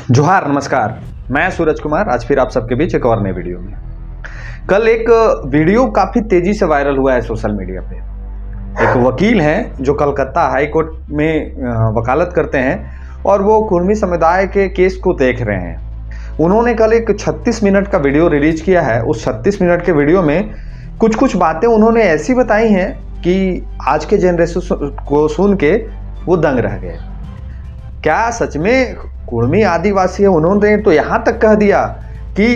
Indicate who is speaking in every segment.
Speaker 1: जोहार, नमस्कार। मैं सूरज कुमार आज फिर आप सबके बीच एक और नए वीडियो में। कल एक वीडियो काफ़ी तेज़ी से वायरल हुआ है सोशल मीडिया पे। एक वकील हैं जो कलकत्ता हाई कोर्ट में वकालत करते हैं और वो कुर्मी समुदाय के केस को देख रहे हैं। उन्होंने कल एक 36 मिनट का वीडियो रिलीज किया है। उस 36 मिनट के वीडियो में कुछ बातें उन्होंने ऐसी बताई हैं कि आज के जनरेशन को सुन के वो दंग रह गए। क्या सच में कुर्मी आदिवासी है? उन्होंने तो यहाँ तक कह दिया कि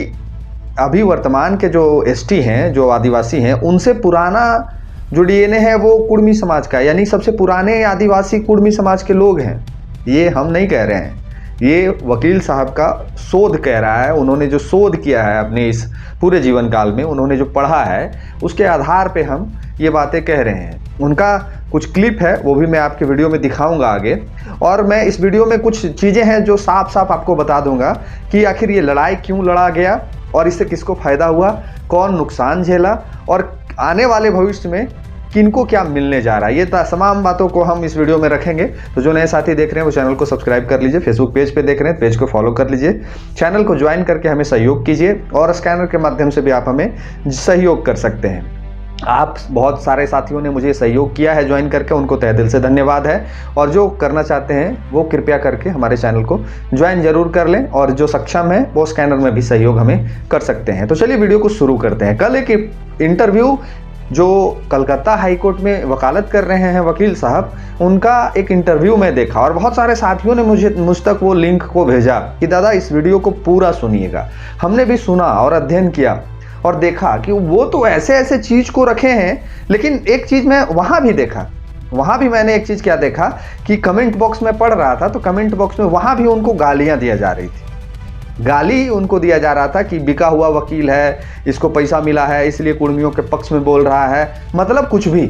Speaker 1: अभी वर्तमान के जो एसटी हैं, जो आदिवासी हैं, उनसे पुराना जो डीएनए है वो कुर्मी समाज का है, यानी सबसे पुराने आदिवासी कुर्मी समाज के लोग हैं। ये हम नहीं कह रहे हैं, ये वकील साहब का शोध कह रहा है। उन्होंने जो शोध किया है अपने इस पूरे जीवन काल में, उन्होंने जो पढ़ा है उसके आधार पे हम ये बातें कह रहे हैं। उनका कुछ क्लिप है, वो भी मैं आपके वीडियो में दिखाऊंगा आगे। और मैं इस वीडियो में कुछ चीज़ें हैं जो साफ साफ आपको बता दूंगा कि आखिर ये लड़ाई क्यों लड़ा गया और इससे किसको फ़ायदा हुआ, कौन नुकसान झेला और आने वाले भविष्य में किनको क्या मिलने जा रहा है। ये तमाम बातों को हम इस वीडियो में रखेंगे। तो जो नए साथी देख रहे हैं वो चैनल को सब्सक्राइब कर लीजिए। फेसबुक पेज पे देख रहे हैं, पेज को फॉलो कर लीजिए। चैनल को ज्वाइन करके हमें सहयोग कीजिए और स्कैनर के माध्यम से भी आप हमें सहयोग कर सकते हैं। आप बहुत सारे साथियों ने मुझे सहयोग किया है ज्वाइन करके, उनको तहे दिल से धन्यवाद है। और जो करना चाहते हैं वो कृपया करके हमारे चैनल को ज्वाइन जरूर कर लें और जो सक्षम है वो स्कैनर में भी सहयोग हमें कर सकते हैं। तो चलिए वीडियो को शुरू करते हैं। कल एक इंटरव्यू जो कलकत्ता हाई कोर्ट में वकालत कर रहे हैं वकील साहब, उनका एक इंटरव्यू में देखा और बहुत सारे साथियों ने मुझ तक वो लिंक को भेजा कि दादा इस वीडियो को पूरा सुनिएगा। हमने भी सुना और अध्ययन किया और देखा कि वो तो ऐसे चीज़ को रखे हैं, लेकिन एक चीज़ मैं वहाँ भी देखा, वहाँ भी मैंने एक चीज़ क्या देखा कि कमेंट बॉक्स में पढ़ रहा था तो कमेंट बॉक्स में वहाँ भी उनको गालियाँ दिया जा रही थी। गाली उनको दिया जा रहा था कि बिका हुआ वकील है, इसको पैसा मिला है इसलिए कुर्मियों के पक्ष में बोल रहा है। मतलब कुछ भी,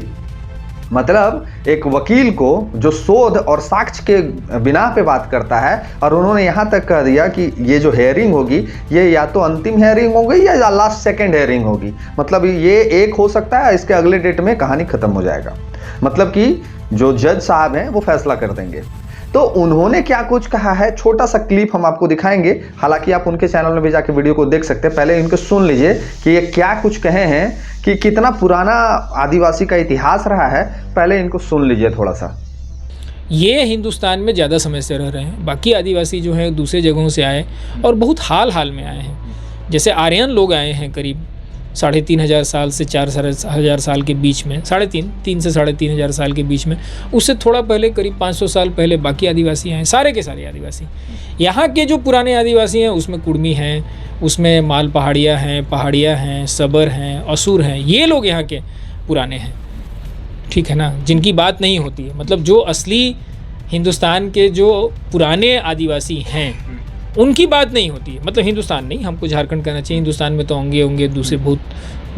Speaker 1: मतलब एक वकील को जो शोध और साक्ष्य के बिना पे बात करता है और उन्होंने यहाँ तक कह दिया कि ये जो हेयरिंग होगी ये या तो अंतिम हेयरिंग होगी या लास्ट सेकंड हेयरिंग होगी। मतलब ये एक हो सकता है, इसके अगले डेट में कहानी खत्म हो जाएगा। मतलब कि जो जज साहब हैं वो फैसला कर देंगे। तो उन्होंने क्या कुछ कहा है, छोटा सा क्लिप हम आपको दिखाएंगे। हालांकि आप उनके चैनल में भी जाके वीडियो को देख सकते हैं। पहले इनको सुन लीजिए कि ये क्या कुछ कहे हैं, कि कितना पुराना आदिवासी का इतिहास रहा है। पहले इनको सुन लीजिए थोड़ा सा।
Speaker 2: ये हिंदुस्तान में ज़्यादा समय से रह रहे हैं, बाकी आदिवासी जो हैं दूसरे जगहों से आए और बहुत हाल में आए हैं। जैसे आर्यन लोग आए हैं करीब 3,500 साल से 4,000 साल के बीच में, 3 से 3,500 साल के बीच में। उससे थोड़ा पहले करीब 500 साल पहले बाकी आदिवासी आए, सारे के सारे आदिवासी। यहाँ के जो पुराने आदिवासी हैं उसमें कुर्मी हैं, उसमें माल पहाड़िया हैं, सबर हैं, असुर हैं। ये लोग यहाँ के पुराने हैं, ठीक है ना, जिनकी बात नहीं होती है। मतलब जो असली हिंदुस्तान के जो पुराने आदिवासी हैं उनकी बात नहीं होती है। मतलब हिंदुस्तान नहीं, हमको झारखंड कहना चाहिए। हिंदुस्तान में तो होंगे दूसरे बहुत,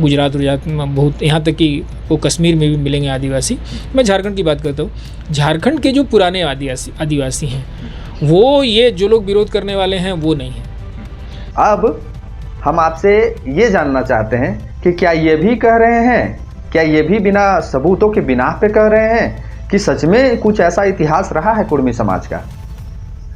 Speaker 2: गुजरात में बहुत, यहाँ तक कि वो कश्मीर में भी मिलेंगे आदिवासी। मैं झारखंड की बात करता हूँ। झारखंड के जो पुराने आदिवासी हैं वो, ये जो लोग विरोध करने वाले हैं वो नहीं हैं।
Speaker 1: अब हम आपसे ये जानना चाहते हैं कि क्या ये भी कह रहे हैं, क्या ये भी बिना सबूतों के बिना पे कह रहे हैं कि सच में कुछ ऐसा इतिहास रहा है कुर्मी समाज का?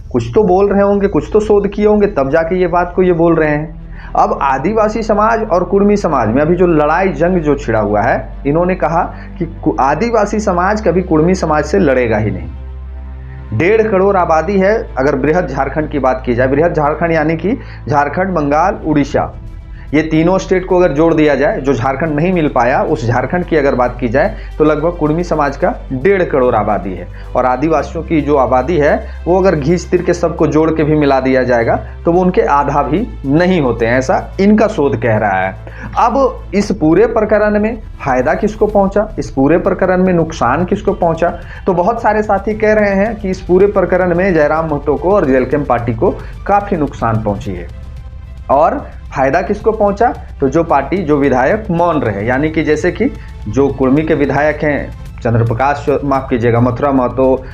Speaker 1: कुछ तो बोल रहे होंगे, कुछ तो शोध किए होंगे, तब जाके ये बात को ये बोल रहे हैं। अब आदिवासी समाज और कुर्मी समाज में अभी जो लड़ाई जंग जो छिड़ा हुआ है, इन्होंने कहा कि आदिवासी समाज कभी कुर्मी समाज से लड़ेगा ही नहीं। 1.5 करोड़ आबादी है। अगर बृहद झारखंड की बात की जाए, बृहद झारखंड यानी कि झारखंड, बंगाल, उड़ीसा, ये तीनों स्टेट को अगर जोड़ दिया जाए, जो झारखंड नहीं मिल पाया उस झारखंड की अगर बात की जाए तो लगभग कुर्मी समाज का 1.5 करोड़ आबादी है। और आदिवासियों की जो आबादी है वो अगर घींच तीर के सबको जोड़ के भी मिला दिया जाएगा तो वो उनके आधा भी नहीं होते हैं, ऐसा इनका शोध कह रहा है। अब इस पूरे प्रकरण में फायदा किसको पहुंचा, इस पूरे प्रकरण में नुकसान किसको पहुंचा? तो बहुत सारे साथी कह रहे हैं कि इस पूरे प्रकरण में जयराम महतो को और जेलकेम पार्टी को काफ़ी नुकसान पहुंची है। और फायदा किसको पहुंचा? तो जो पार्टी, जो विधायक मौन रहे, यानी कि जैसे कि जो कुर्मी के विधायक हैं चंद्रप्रकाश, माफ कीजिएगा, मथुरा महतो,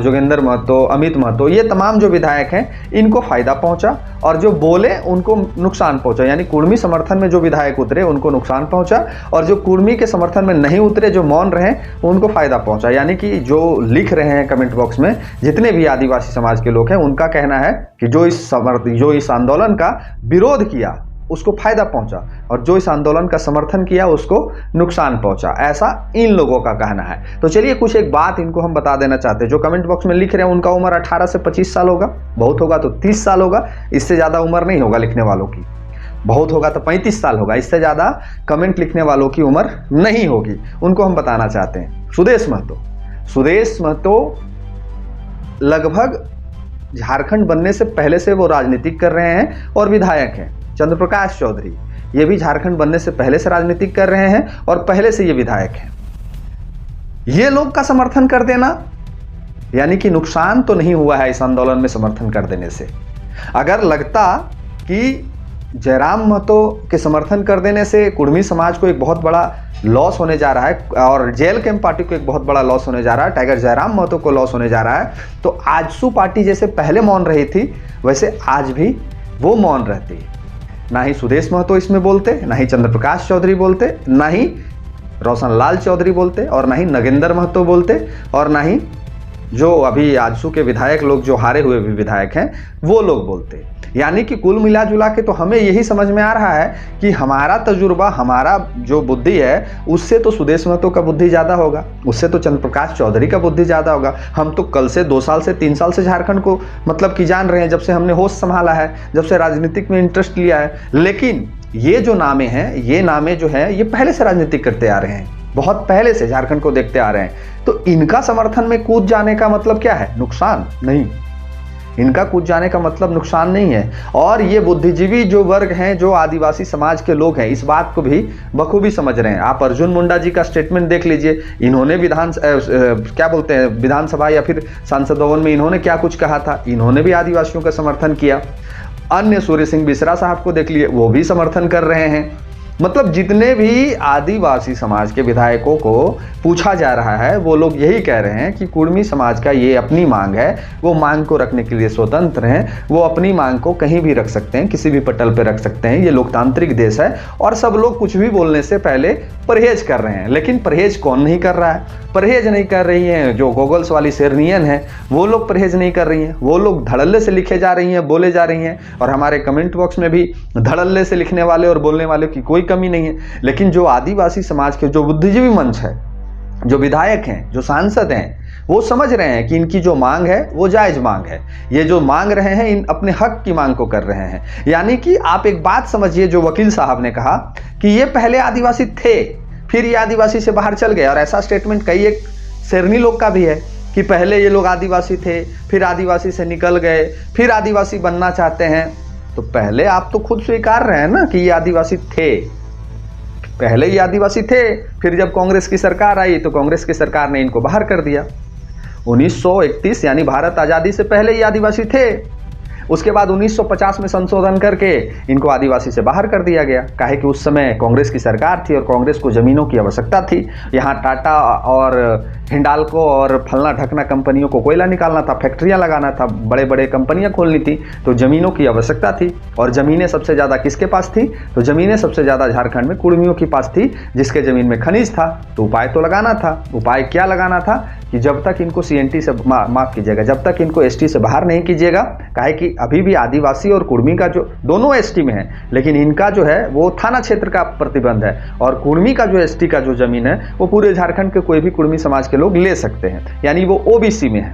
Speaker 1: जोगेंद्र महतो, अमित महतो, ये तमाम जो विधायक हैं इनको फायदा पहुंचा और जो बोले उनको नुकसान पहुंचा। यानी कुर्मी समर्थन में जो विधायक उतरे उनको नुकसान पहुंचा और जो कुर्मी के समर्थन में नहीं उतरे, जो मौन रहे, उनको फायदा पहुंचा। यानी कि जो लिख रहे हैं कमेंट बॉक्स में जितने भी आदिवासी समाज के लोग हैं, उनका कहना है कि जो इस आंदोलन का विरोध किया उसको फायदा पहुंचा और जो इस आंदोलन का समर्थन किया उसको नुकसान पहुंचा, ऐसा इन लोगों का कहना है। तो चलिए कुछ एक बात इनको हम बता देना चाहते हैं। जो कमेंट बॉक्स में लिख रहे हैं उनका उम्र 18 से 25 साल होगा, बहुत होगा तो 30 साल होगा, इससे ज़्यादा उम्र नहीं होगा लिखने वालों की, बहुत होगा तो 35 साल होगा, इससे ज़्यादा कमेंट लिखने वालों की उम्र नहीं होगी। उनको हम बताना चाहते हैं। सुदेश महतो लगभग झारखंड बनने से पहले से वो राजनीतिक कर रहे हैं और विधायक हैं। चंद्रप्रकाश चौधरी ये भी झारखंड बनने से पहले से राजनीतिक कर रहे हैं और पहले से ये विधायक हैं। ये लोग का समर्थन कर देना यानी कि नुकसान तो नहीं हुआ है इस आंदोलन में समर्थन कर देने से। अगर लगता कि जयराम महतो के समर्थन कर देने से कुर्मी समाज को एक बहुत बड़ा लॉस होने जा रहा है और जेल कैंप पार्टी को एक बहुत बड़ा लॉस होने जा रहा है, टाइगर जयराम महतो को लॉस होने जा रहा है, तो आजसू पार्टी जैसे पहले मौन रही थी वैसे आज भी वो मौन रहती। ना ही सुदेश महतो इसमें बोलते, ना ही चंद्रप्रकाश चौधरी बोलते, ना ही रोशन लाल चौधरी बोलते और ना ही नगेंद्र महतो बोलते और ना ही जो अभी आजसू के विधायक लोग, जो हारे हुए भी विधायक हैं, वो लोग बोलते। यानी कि कुल मिला जुला के तो हमें यही समझ में आ रहा है कि हमारा तजुर्बा, हमारा जो बुद्धि है उससे तो सुदेश महतो का बुद्धि ज़्यादा होगा, उससे तो चंद्रप्रकाश चौधरी का बुद्धि ज़्यादा होगा। हम तो कल से 2 साल से 3 साल से झारखंड को मतलब कि जान रहे हैं, जब से हमने होश संभाला है, जब से राजनीतिक में इंटरेस्ट लिया है। लेकिन ये जो नामे हैं, ये नामे जो हैं, ये पहले से राजनीतिक करते आ रहे हैं, बहुत पहले से झारखंड को देखते आ रहे हैं। तो इनका समर्थन में कूद जाने का मतलब क्या है? नुकसान नहीं। इनका कूद जाने का मतलब नुकसान नहीं है। और ये बुद्धिजीवी जो वर्ग हैं, जो आदिवासी समाज के लोग हैं, इस बात को भी बखूबी समझ रहे हैं। आप अर्जुन मुंडा जी का स्टेटमेंट देख लीजिए, इन्होंने विधानसभा या फिर सांसद भवन में इन्होंने क्या कुछ कहा था, इन्होंने भी आदिवासियों का समर्थन किया। अन्य सूर्य सिंह बिसरा साहब को देख लिए, वो भी समर्थन कर रहे हैं। मतलब जितने भी आदिवासी समाज के विधायकों को पूछा जा रहा है वो लोग यही कह रहे हैं कि कुर्मी समाज का ये अपनी मांग है, वो मांग को रखने के लिए स्वतंत्र हैं, वो अपनी मांग को कहीं भी रख सकते हैं, किसी भी पटल पे रख सकते हैं। ये लोकतांत्रिक देश है और सब लोग कुछ भी बोलने से पहले परहेज कर रहे हैं। लेकिन परहेज कौन नहीं कर रहा है? परहेज नहीं कर रही हैं जो गॉगल्स वाली शेरनियन है, वो लोग परहेज नहीं कर रही हैं। वो लोग धड़ल्ले से लिखे जा रही हैं, बोले जा रही हैं और हमारे कमेंट बॉक्स में भी धड़ल्ले से लिखने वाले और बोलने वाले की कोई कमी नहीं है। लेकिन जो आदिवासी समाज के जो बुद्धिजीवी मंच है, जो विधायक हैं, जो सांसद हैं, वो समझ रहे हैं कि इनकी जो मांग है वो जायज मांग है। ये जो मांग रहे हैं इन अपने हक की मांग को कर रहे हैं। यानी कि आप एक बात समझिए, जो वकील साहब ने कहा कि ये पहले आदिवासी थे, फिर ये आदिवासी से बाहर चल गए। और ऐसा स्टेटमेंट कई एक शेरनी लोग का भी है कि पहले ये लोग आदिवासी थे, फिर आदिवासी से निकल गए, फिर आदिवासी बनना चाहते हैं। तो पहले आप तो खुद स्वीकार रहे हैं ना कि ये आदिवासी थे, पहले ये आदिवासी थे। फिर जब कांग्रेस की सरकार आई तो कांग्रेस की सरकार ने इनको बाहर कर दिया। 1931 यानी भारत आज़ादी से पहले ये आदिवासी थे। उसके बाद 1950 में संशोधन करके इनको आदिवासी से बाहर कर दिया गया। काहे कि उस समय कांग्रेस की सरकार थी और कांग्रेस को ज़मीनों की आवश्यकता थी। यहाँ टाटा और हिंडाल्को और फलना ढकना कंपनियों को कोयला निकालना था, फैक्ट्रियाँ लगाना था, बड़े बड़े कंपनियाँ खोलनी थी, तो ज़मीनों की आवश्यकता थी। और ज़मीनें सबसे ज़्यादा किसके पास थी? तो ज़मीनें सबसे ज़्यादा झारखंड में कुर्मियों के पास थी, जिसके ज़मीन में खनिज था। तो उपाय तो लगाना था। उपाय क्या लगाना था कि जब तक इनको CNT से माफ़ कीजिएगा, जब तक इनको ST से बाहर नहीं कीजिएगा, काहे कि अभी भी आदिवासी और कुर्मी का जो दोनों ST में है, लेकिन इनका जो है वो थाना क्षेत्र का प्रतिबंध है और कुर्मी का जो ST का जो ज़मीन है वो पूरे झारखंड के कोई भी कुर्मी समाज के लोग ले सकते हैं, यानी वो OBC में है।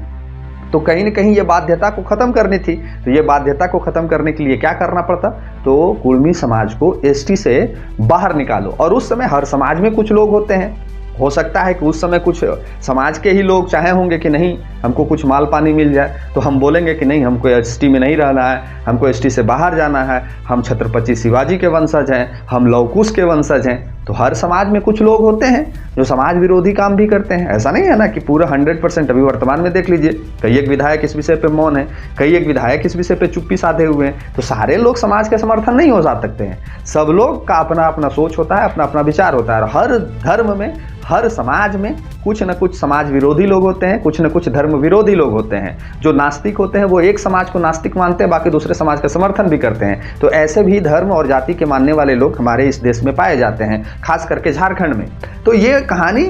Speaker 1: तो कहीं न कहीं ये बाध्यता को ख़त्म करनी थी। तो ये बाध्यता को ख़त्म करने के लिए क्या करना पड़ता? तो कुर्मी समाज को ST से बाहर निकालो। और उस समय हर समाज में कुछ लोग होते हैं, हो सकता है कि उस समय कुछ समाज के ही लोग चाहे होंगे कि नहीं हमको कुछ माल पानी मिल जाए, तो हम बोलेंगे कि नहीं हमको ST में नहीं रहना है, हमको ST से बाहर जाना है, हम छत्रपति शिवाजी के वंशज हैं, हम लवकुश के वंशज हैं। तो हर समाज में कुछ लोग होते हैं जो समाज विरोधी काम भी करते हैं। ऐसा नहीं है ना कि पूरा 100%। अभी वर्तमान में देख लीजिए, कई एक विधायक इस विषय पे मौन है, कई एक विधायक इस विषय पे चुप्पी साधे हुए हैं। तो सारे लोग समाज के समर्थन नहीं हो जा सकते हैं। सब लोग का अपना अपना सोच होता है, अपना अपना विचार होता है। और हर धर्म में, हर समाज में कुछ न कुछ समाज विरोधी लोग होते हैं, कुछ न कुछ धर्म विरोधी लोग होते हैं। जो नास्तिक होते हैं वो एक समाज को नास्तिक मानते हैं, बाकी दूसरे समाज का समर्थन भी करते हैं। तो ऐसे भी धर्म और जाति के मानने वाले लोग हमारे इस देश में पाए जाते हैं, खास करके झारखंड में। तो ये कहानी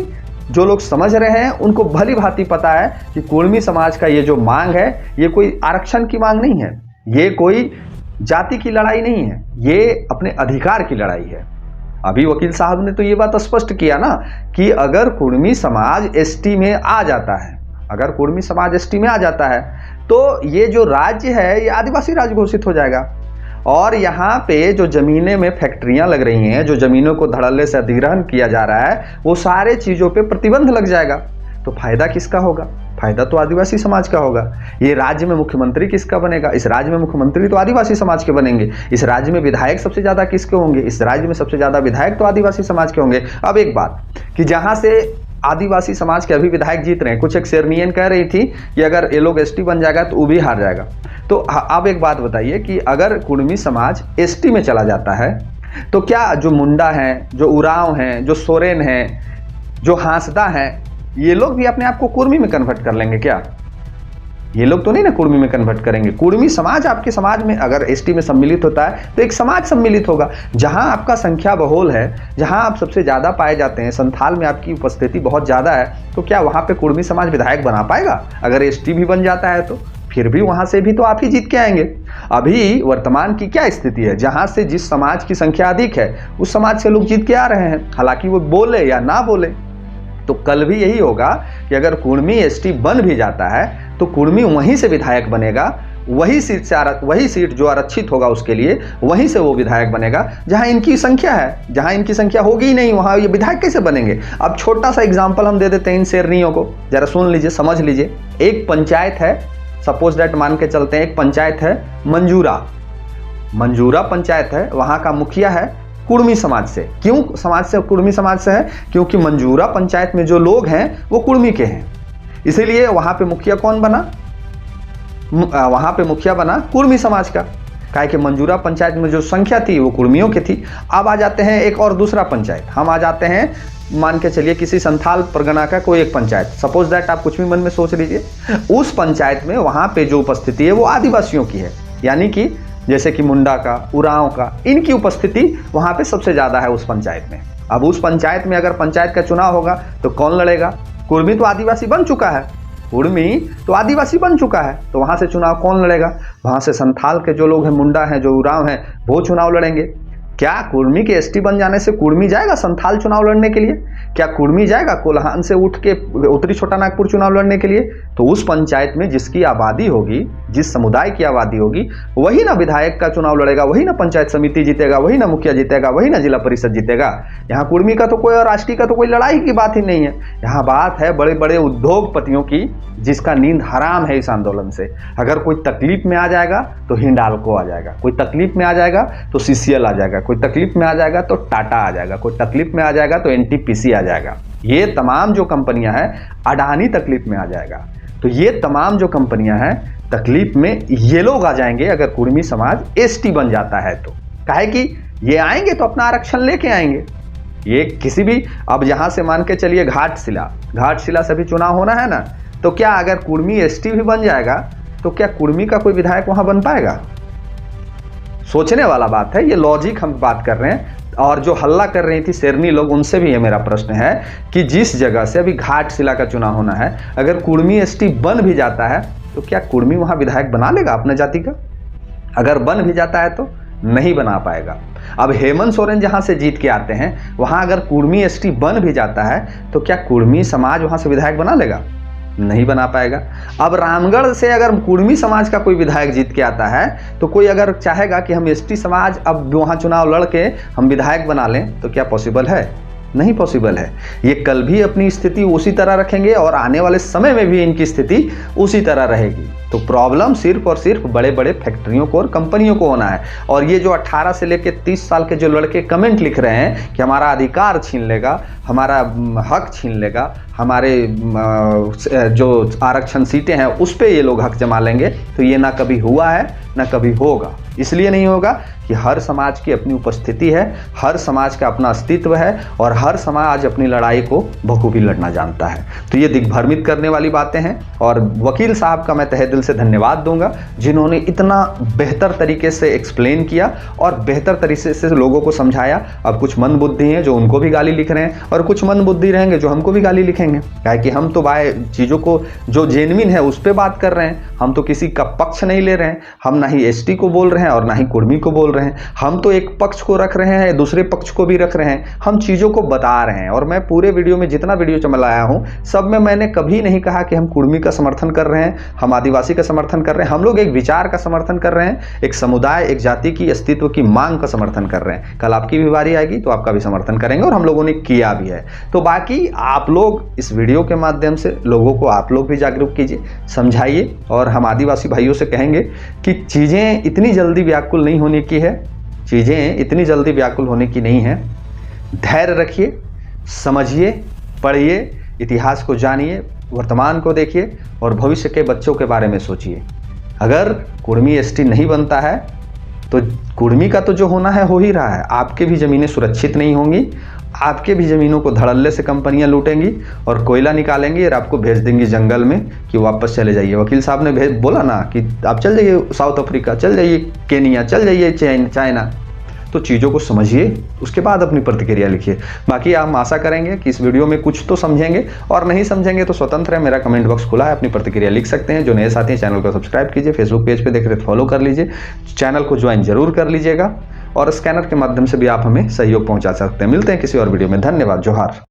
Speaker 1: जो लोग समझ रहे हैं उनको भली भांति पता है कि कुर्मी समाज का ये जो मांग है, ये कोई आरक्षण की मांग नहीं है, ये कोई जाति की लड़ाई नहीं है, ये अपने अधिकार की लड़ाई है। अभी वकील साहब ने तो ये बात स्पष्ट किया ना कि अगर कुर्मी समाज एसटी में आ जाता है, अगर कुर्मी समाज एसटी में आ जाता है तो ये जो राज्य है ये आदिवासी राज्य घोषित हो जाएगा। और यहाँ पे जो ज़मीनें में फैक्ट्रियाँ लग रही हैं, जो ज़मीनों को धड़ल्ले से अधिग्रहण किया जा रहा है, वो सारे चीज़ों पे प्रतिबंध लग जाएगा। तो फायदा किसका होगा? फायदा तो आदिवासी समाज का होगा। ये राज्य में मुख्यमंत्री किसका बनेगा? इस राज्य में मुख्यमंत्री तो आदिवासी समाज के बनेंगे। इस राज्य में विधायक सबसे ज़्यादा किसके होंगे? इस राज्य में सबसे ज़्यादा विधायक तो आदिवासी समाज के होंगे। अब एक बात कि जहाँ से आदिवासी समाज के अभी विधायक जीत रहे हैं, कुछ एक शेरनियन कह रही थी कि अगर ये लोग एसटी बन जाएगा तो वो भी हार जाएगा। तो अब एक बात बताइए कि अगर कुर्मी समाज एसटी में चला जाता है तो क्या जो मुंडा हैं, जो उरांव हैं, जो सोरेन हैं, जो हांसदा हैं, ये लोग भी अपने आप को कुर्मी में कन्वर्ट कर लेंगे क्या? ये लोग तो नहीं ना कुर्मी में कन्वर्ट करेंगे। कुर्मी समाज आपके समाज में अगर एसटी में सम्मिलित होता है तो एक समाज सम्मिलित होगा। जहां आपका संख्या बहुल है, जहां आप सबसे ज़्यादा पाए जाते हैं, संथाल में आपकी उपस्थिति बहुत ज़्यादा है, तो क्या वहां पे कुर्मी समाज विधायक बना पाएगा? अगर एसटी भी बन जाता है तो फिर भी वहां से भी तो आप ही जीत के आएंगे। अभी वर्तमान की क्या स्थिति है? जहां से जिस समाज की संख्या अधिक है उस समाज से लोग जीत के आ रहे हैं, हालांकि वो बोले या ना बोले। तो कल भी यही होगा कि अगर कुर्मी एसटी बन भी जाता है तो कुर्मी वहीं से विधायक बनेगा, वही सीट जो आरक्षित होगा उसके लिए वहीं से वो विधायक बनेगा जहां इनकी संख्या है। जहां इनकी संख्या होगी ही नहीं वहां ये विधायक कैसे बनेंगे? अब छोटा सा एग्जाम्पल हम दे देते हैं इन शेरनियों को, जरा सुन लीजिए, समझ लीजिए। एक पंचायत है, सपोज दैट मान के चलते हैं, एक पंचायत है मंजूरा पंचायत है, वहां का मुखिया है कुर्मी समाज से। क्यों समाज से? कुर्मी समाज से है क्योंकि मंजूरा पंचायत में जो लोग हैं वो कुर्मी के हैं, इसीलिए वहां पे मुखिया कौन बना? वहां पे मुखिया बना कुर्मी समाज का। काहे कि मंजूरा पंचायत में जो संख्या थी वो कुर्मियों की थी। अब आ जाते हैं एक और दूसरा पंचायत, हम आ जाते हैं मान के चलिए किसी संथाल परगना का कोई एक पंचायत, सपोज दैट आप कुछ भी मन में सोच लीजिए। उस पंचायत में वहां पे जो उपस्थिति है वो आदिवासियों की है, यानी कि जैसे कि मुंडा का, उरांव का, इनकी उपस्थिति वहां पे सबसे ज्यादा है उस पंचायत में। अब उस पंचायत में अगर पंचायत का चुनाव होगा तो कौन लड़ेगा? कुर्मी तो आदिवासी बन चुका है, कुर्मी तो आदिवासी बन चुका है, तो वहां से चुनाव कौन लड़ेगा? वहां से संथाल के जो लोग हैं, मुंडा हैं, जो उरांव हैं, वो चुनाव लड़ेंगे। क्या कुर्मी के एसटी बन जाने से कुर्मी जाएगा संथाल चुनाव लड़ने के लिए? क्या कुर्मी जाएगा कोल्हान से उठ के उत्तरी छोटा नागपुर चुनाव लड़ने के लिए? तो उस पंचायत में जिसकी आबादी होगी, जिस समुदाय की आबादी होगी, वही ना विधायक का चुनाव लड़ेगा, वही ना पंचायत समिति जीतेगा, वही ना मुखिया जीतेगा, वही ना जिला परिषद जीतेगा। यहाँ कुर्मी का तो कोई और राष्ट्रीय का तो कोई लड़ाई की बात ही नहीं है। यहाँ बात है बड़े बड़े उद्योगपतियों की, जिसका नींद हराम है इस आंदोलन से। अगर कोई तकलीफ में आ जाएगा तो हिंडाल्को आ जाएगा, कोई तकलीफ में आ जाएगा तो सीसीएल आ जाएगा, कोई तकलीफ में आ जाएगा तो टाटा आ जाएगा, कोई तकलीफ में आ जाएगा तो एनटीपीसी आ जाएगा। ये तमाम जो कंपनियां हैं, अडानी तकलीफ में आ जाएगा। तो ये तमाम जो कंपनियां हैं तकलीफ में ये लोग आ जाएंगे अगर कुर्मी समाज एसटी बन जाता है तो। काहे कि ये आएंगे तो अपना आरक्षण लेके आएंगे। ये किसी भी, अब यहां से मान के चलिए घाटशिला से भी चुनाव होना है ना, तो क्या अगर कुर्मी एसटी भी बन जाएगा तो क्या कुर्मी का कोई विधायक वहां बन पाएगा? सोचने वाला बात है, ये लॉजिक हम बात कर रहे हैं। और जो हल्ला कर रही थी शेरनी लोग, उनसे भी ये मेरा प्रश्न है कि जिस जगह से अभी घाटशिला का चुनाव होना है, अगर कुर्मी एसटी बन भी जाता है तो क्या कुर्मी वहां विधायक बना लेगा अपने जाति का? अगर बन भी जाता है तो नहीं बना पाएगा। अब हेमंत सोरेन जहां से जीत के आते हैं वहां अगर कुर्मी एसटी बन भी जाता है तो क्या कुर्मी समाज वहां से विधायक बना लेगा? नहीं बना पाएगा। अब रामगढ़ से अगर कुर्मी समाज का कोई विधायक जीत के आता है तो कोई अगर चाहेगा कि हम एसटी समाज अब वहां चुनाव लड़ के हम विधायक बना लें, तो क्या पॉसिबल है? नहीं पॉसिबल है। ये कल भी अपनी स्थिति उसी तरह रखेंगे और आने वाले समय में भी इनकी स्थिति उसी तरह रहेगी। तो प्रॉब्लम सिर्फ और सिर्फ बड़े बड़े फैक्ट्रियों को और कंपनियों को होना है। और ये जो 18 से लेकर 30 साल के जो लड़के कमेंट लिख रहे हैं कि हमारा अधिकार छीन लेगा, हमारा हक छीन लेगा, हमारे जो आरक्षण सीटें हैं उस पर ये लोग हक जमा लेंगे, तो ये ना कभी हुआ है न कभी होगा। इसलिए नहीं होगा कि हर समाज की अपनी उपस्थिति है, हर समाज का अपना अस्तित्व है और हर समाज अपनी लड़ाई को बखूबी लड़ना जानता है। तो ये दिग्भ्रमित करने वाली बातें हैं और वकील साहब का मैं तहे दिल से धन्यवाद दूंगा जिन्होंने इतना बेहतर तरीके से एक्सप्लेन किया और बेहतर तरीके से लोगों को समझाया। अब कुछ मंदबुद्धि हैं जो उनको भी गाली लिख रहे हैं और कुछ मंदबुद्धि रहेंगे जो हमको भी गाली लिखेंगे, कि हम तो भाई चीज़ों को जो जेन्युइन है उस पर बात कर रहे हैं, हम तो किसी का पक्ष नहीं ले रहे हैं, हम ना ही एसटी को बोल रहे हैं और ना ही कुर्मी को बोल रहे हैं, हम तो एक पक्ष को रख रहे हैं दूसरे पक्ष को भी रख रहे हैं, हम चीज़ों को बता रहे हैं। और मैं पूरे वीडियो में जितना वीडियो चलाया हूँ सब में मैंने कभी नहीं कहा कि हम कुर्मी का समर्थन कर रहे हैं, हम आदिवासी का समर्थन कर रहे हैं। हम लोग एक विचार का समर्थन कर रहे हैं, एक समुदाय एक जाति की अस्तित्व की मांग का समर्थन कर रहे हैं। कल आपकी भी बारी आएगी तो आपका भी समर्थन करेंगे और हम लोगों ने किया भी है। तो बाकी आप लोग इस वीडियो के माध्यम से लोगों को आप लोग भी जागरूक कीजिए, समझाइए। और हम आदिवासी भाइयों से कहेंगे कि चीज़ें इतनी जल्दी व्याकुल नहीं होने की है, चीज़ें इतनी जल्दी व्याकुल होने की नहीं है। धैर्य रखिए, समझिए, पढ़िए, इतिहास को जानिए, वर्तमान को देखिए और भविष्य के बच्चों के बारे में सोचिए। अगर कुर्मी एसटी नहीं बनता है तो कुर्मी का तो जो होना है हो ही रहा है। आपके भी ज़मीनें सुरक्षित नहीं होंगी, आपके भी ज़मीनों को धड़ल्ले से कंपनियां लूटेंगी और कोयला निकालेंगी और आपको भेज देंगी जंगल में कि वापस चले जाइए। वकील साहब ने बोला ना कि आप चल जाइए साउथ अफ्रीका, चल जाइए केनिया, चल जाइए चाइना। तो चीज़ों को समझिए, उसके बाद अपनी प्रतिक्रिया लिखिए। बाकी हम आशा करेंगे कि इस वीडियो में कुछ तो समझेंगे और नहीं समझेंगे तो स्वतंत्र है, मेरा कमेंट बॉक्स खुला है, अपनी प्रतिक्रिया लिख सकते हैं। जो नए साथी हैं चैनल को सब्सक्राइब कीजिए, फेसबुक पेज पे देख रहे फॉलो कर लीजिए, चैनल को ज्वाइन जरूर कर लीजिएगा और स्कैनर के माध्यम से भी आप हमें सहयोग पहुंचा सकते हैं। मिलते हैं किसी और वीडियो में। धन्यवाद, जोहार।